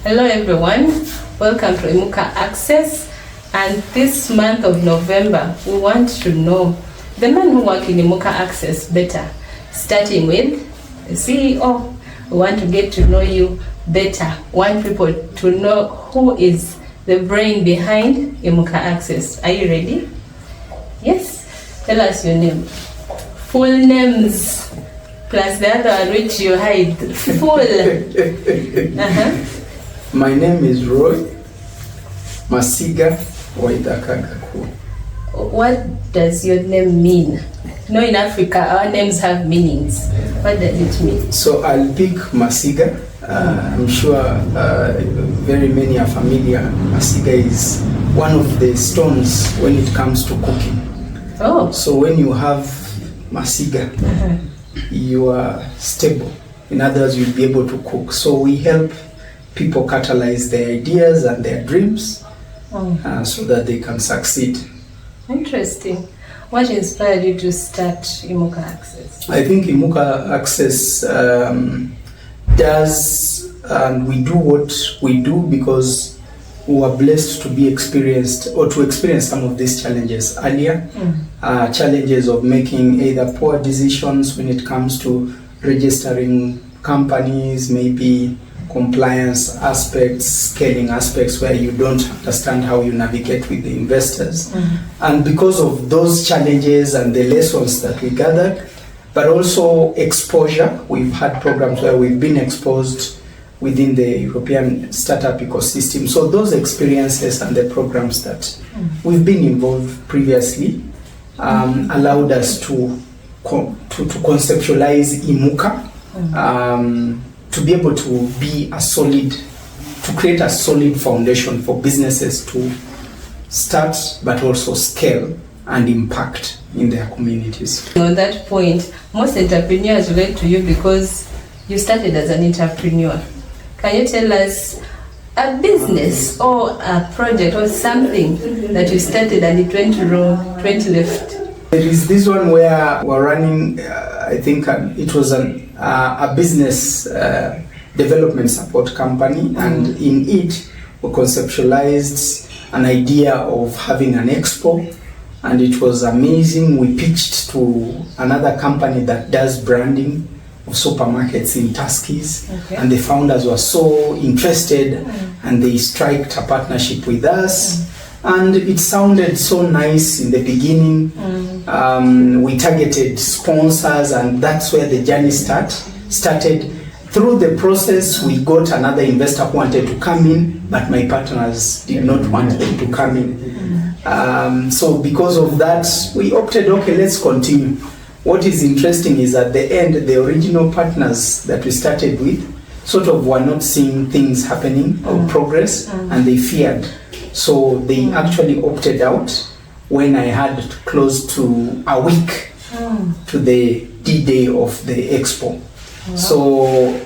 Hello everyone, welcome to Imuka Access, and this month of November we want to know the men who work in Imuka Access better, starting with the CEO. We want to get to know you better, want people to know who is the brain behind Imuka Access. Are you ready? Yes? Tell us your name. Full names plus the other one which you hide. Full. My name is Roy Roy Gakuo. What does your name mean? No, in Africa, our names have meanings. What does it mean? So I'll pick Masiga. I'm sure very many are familiar. Masiga is one of the stones when it comes to cooking. Oh. So when you have Masiga, you are stable. In other words, you'll be able to cook. So we help people catalyze their ideas and their dreams so that they can succeed. Interesting. What inspired you to start Imuka Access? I think Imuka Access does, and we do what we do because we are blessed to be experienced or to experience some of these challenges earlier. Challenges of making either poor decisions when it comes to registering companies, maybe compliance aspects, scaling aspects where you don't understand how you navigate with the investors. And because of those challenges and the lessons that we gathered, but also exposure, we've had programs where we've been exposed within the European startup ecosystem. So those experiences and the programs that we've been involved previously allowed us to conceptualize Imuka, to be able to be to create a solid foundation for businesses to start but also scale and impact in their communities. On that point, most entrepreneurs relate to you because you started as an entrepreneur. Can you tell us a business or a project or something that you started and it went wrong, went left? There is this one where we're running, I think it was a business development support company, and in it we conceptualized an idea of having an expo, and it was amazing. We pitched to another company that does branding of supermarkets in Tuskies, and the founders were so interested and they striked a partnership with us. And it sounded so nice in the beginning. We targeted sponsors, and that's where the journey started. Through the process, we got another investor who wanted to come in, but my partners did not want them to come in. So because of that, we opted, okay, let's continue. What is interesting is at the end, the original partners that we started with sort of were not seeing things happening or progress, and they feared. So they actually opted out when I had close to a week to the D-Day of the expo. So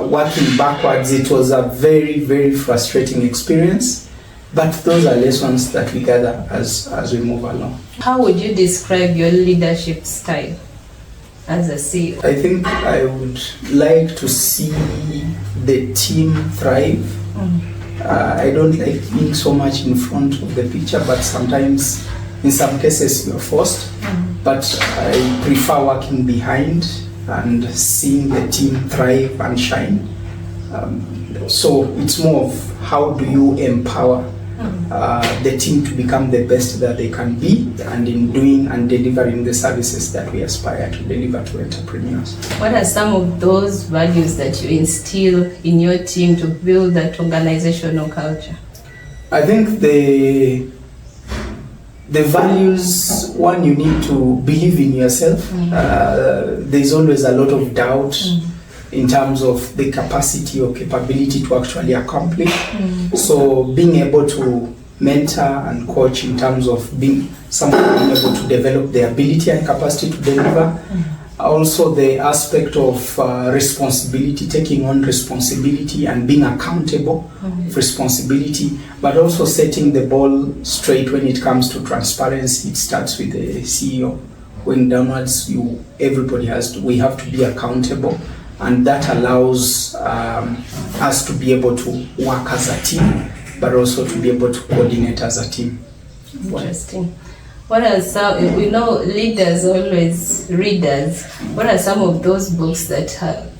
working backwards, it was a very, very frustrating experience. But those are lessons that we gather as we move along. How would you describe your leadership style as a CEO? I think I would like to see the team thrive. I don't like being so much in front of the picture, but sometimes, in some cases, you're forced. But I prefer working behind and seeing the team thrive and shine. So it's more of how do you empower the team to become the best that they can be, and in doing and delivering the services that we aspire to deliver to entrepreneurs. What are some of those values that you instill in your team to build that organizational culture? I think the values, one, you need to believe in yourself. There's always a lot of doubt in terms of the capacity or capability to actually accomplish. So being able to mentor and coach in terms of being able to develop the ability and capacity to deliver. Also the aspect of responsibility, taking on responsibility and being accountable for responsibility, but also setting the ball straight when it comes to transparency. It starts with the CEO. Going downwards, we have to be accountable and that allows us to be able to work as a team, but also to be able to coordinate as a team. Interesting. What are some, we know leaders always readers. What are some of those books that have,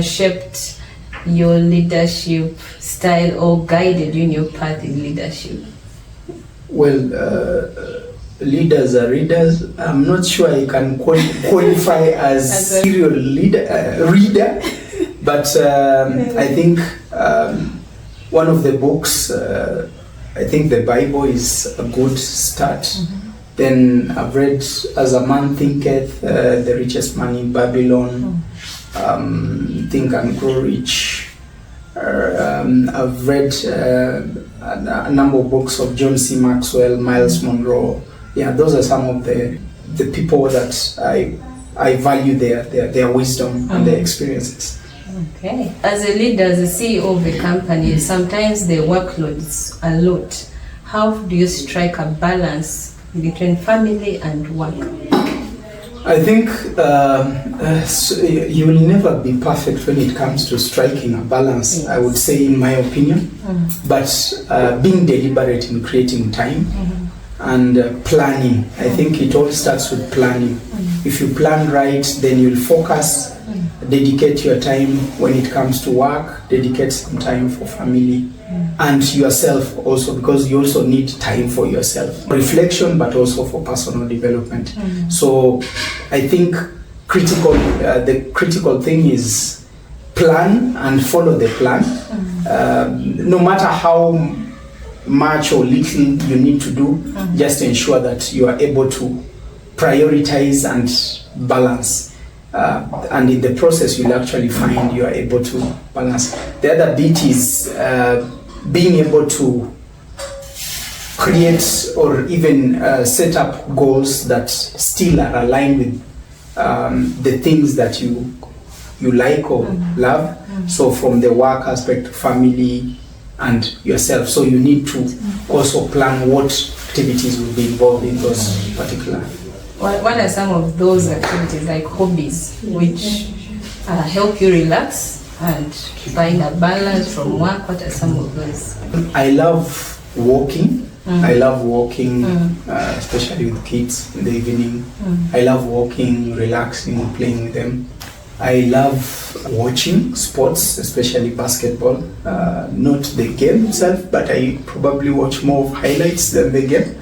shaped your leadership style or guided you in your path in leadership? Well, leaders are readers. I'm not sure I can qualify as a serial reader, but I think one of the books, I think the Bible is a good start. Mm-hmm. Then I've read As a Man Thinketh, The Richest Man in Babylon, Think and Grow Rich. I've read a number of books of John C. Maxwell, Miles Monroe. Yeah, those are some of the people that I value their wisdom and their experiences. Okay. As a leader, as a CEO of a company, sometimes the workload is a lot. How do you strike a balance between family and work? I think you will never be perfect when it comes to striking a balance, yes. I would say, in my opinion. But being deliberate in creating time and planning, I think it all starts with planning. If you plan right, then you'll focus, dedicate your time when it comes to work, dedicate some time for family and yourself also, because you also need time for yourself. Reflection, but also for personal development. So I think the critical thing is plan and follow the plan. No matter how much or little you need to do, just ensure that you are able to prioritize and balance. And in the process, you'll actually find you are able to balance. The other bit is being able to create or even set up goals that still are aligned with the things that you like or love. So from the work aspect, family, and yourself. So you need to also plan what activities will be involved in those particular. What are some of those activities, like hobbies, which help you relax and find a balance from work? What are some of those? I love walking. I love walking, especially with kids in the evening. I love walking, relaxing, playing with them. I love watching sports, especially basketball. Not the game itself, but I probably watch more of highlights than the game.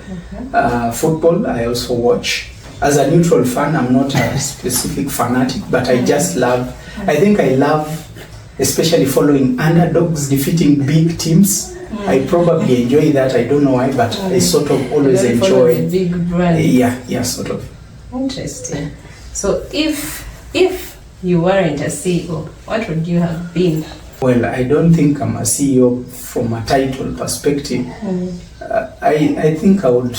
Football, I also watch. As a neutral fan, I'm not a specific fanatic, but I just love, I think I love especially following underdogs defeating big teams. I probably enjoy that. I don't know why, but I sort of always enjoy the big brand. Yeah, sort of. Interesting. So if you weren't a CEO, what would you have been? Well, I don't think I'm a CEO from a title perspective. I think I would.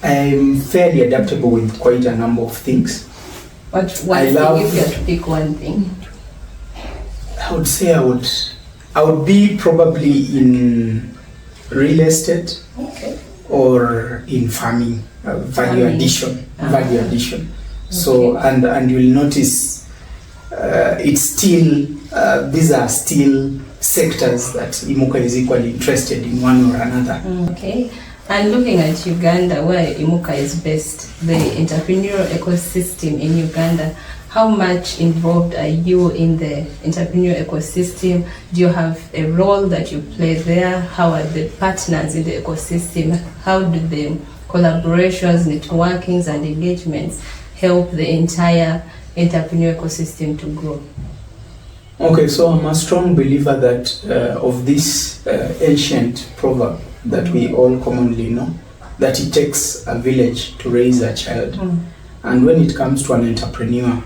I'm fairly adaptable with quite a number of things. What one thing, if you had to pick one thing? I would say I would be probably in real estate, or in farming, value addition. So and you'll notice it's still these are still sectors that Imuka is equally interested in one or another. Okay. And looking at Uganda, where Imuka is based, the entrepreneurial ecosystem in Uganda, how much involved are you in the entrepreneurial ecosystem? Do you have a role that you play there? How are the partners in the ecosystem? How do the collaborations, networkings, and engagements help the entire entrepreneurial ecosystem to grow? Okay, so I'm a strong believer that of this ancient proverb that we all commonly know, that it takes a village to raise a child. And when it comes to an entrepreneur,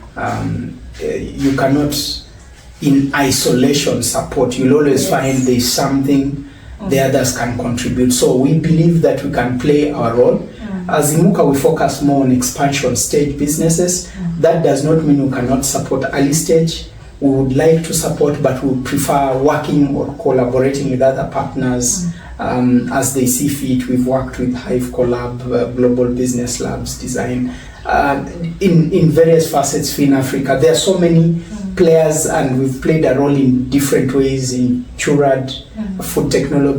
you cannot in isolation support. You'll always find there's something the others can contribute. So we believe that we can play our role. As Imuka, we focus more on expansion stage businesses. That does not mean we cannot support early stage. We would like to support, but we prefer working or collaborating with other partners as they see fit. We've worked with Hive Collab, Global Business Labs, Design, in various facets in Africa. There are so many players, and we've played a role in different ways in Churad, Food Technology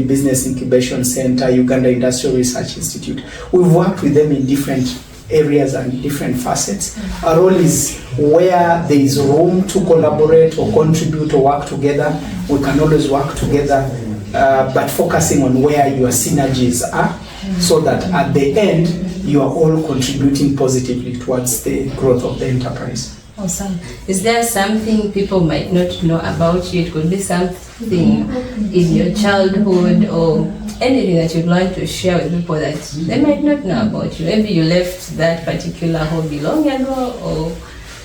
Business Incubation Center, Uganda Industrial Research Institute. We've worked with them in different areas and different facets. Our role is where there is room to collaborate or contribute or work together, we can always work together, but focusing on where your synergies are, so that at the end you are all contributing positively towards the growth of the enterprise. Awesome. Is there something people might not know about you? It could be something in your childhood or anything that you'd like to share with people that they might not know about you. Maybe you left that particular hobby long ago, or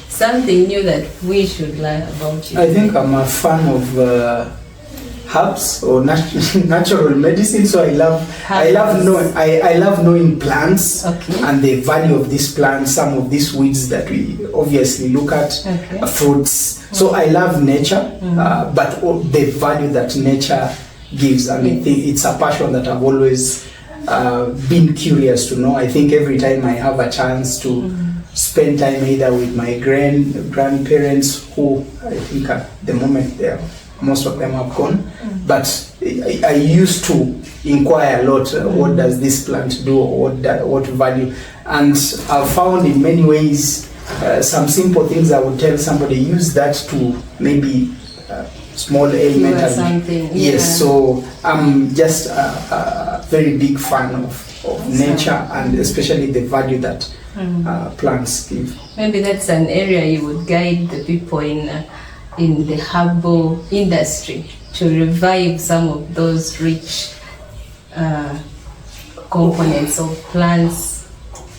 something new that we should learn about you. I think I'm a fan of herbs or natural medicine, so I love knowing plants, and the value of these plants, some of these weeds that we obviously look at, fruits. So I love nature, but the value that nature gives, and I think it's a passion that I've always been curious to know. I think every time I have a chance to spend time either with my grandparents, who I think at the moment most of them have gone, but I used to inquire a lot, what does this plant do, or what value, and I've found in many ways some simple things I would tell somebody, use that to maybe small ailment or something. Yes, so I'm just a very big fan of nature, and especially the value that plants give. Maybe that's an area you would guide the people in the herbal industry to revive some of those rich components of plants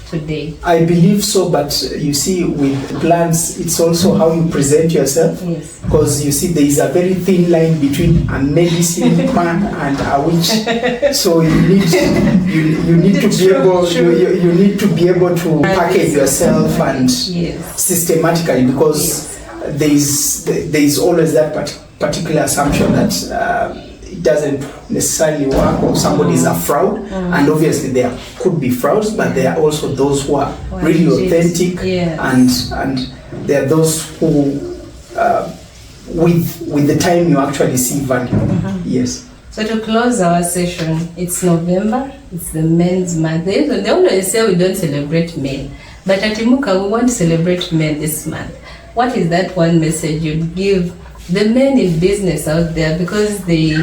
today. I believe so, but you see, with plants, it's also how you present yourself. Yes. Because you see, there is a very thin line between a medicine man and a witch. So you need to be able to package yourself and systematically, because there is always that particular assumption that it doesn't necessarily work, or somebody is a fraud, and obviously there could be frauds, but there are also those who are really authentic, and there are those who with the time you actually see value. Yes. So to close our session, it's November, it's the men's month. They always say we don't celebrate men, but at Imuka we want to celebrate men this month. What is that one message you'd give the men in business out there, because they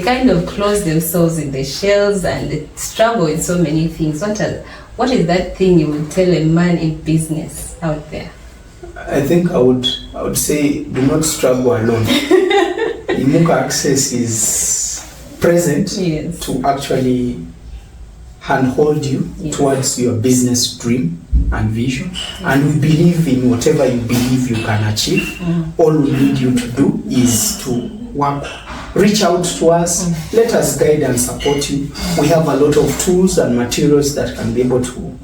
kind of close themselves in the shells and they struggle with so many things? What is that thing you would tell a man in business out there? I think I would say, do not struggle alone. Imuka Access is present to actually handhold you towards your business dream and vision, and we believe in whatever you believe you can achieve. All we need you to do is to work, reach out to us, let us guide and support you. We have a lot of tools and materials that can be able to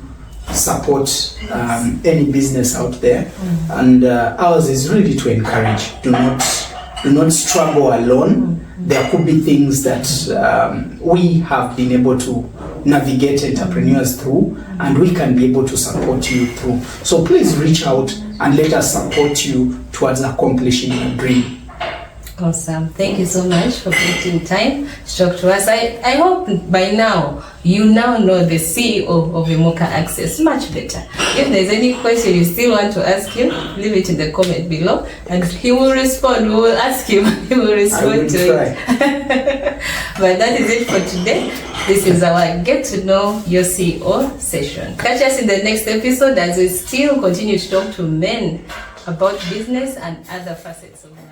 support any business out there, and ours is really to encourage. Do not struggle alone. There could be things that we have been able to navigate entrepreneurs through, and we can be able to support you through. So please reach out and let us support you towards accomplishing your dream. Awesome. Thank you so much for taking time to talk to us. I hope by now you now know the CEO of Imuka Access much better. If there's any question you still want to ask him, leave it in the comment below and he will respond. We will ask him. He will respond to it. But that is it for today. This is our Get to Know Your CEO session. Catch us in the next episode as we still continue to talk to men about business and other facets of life.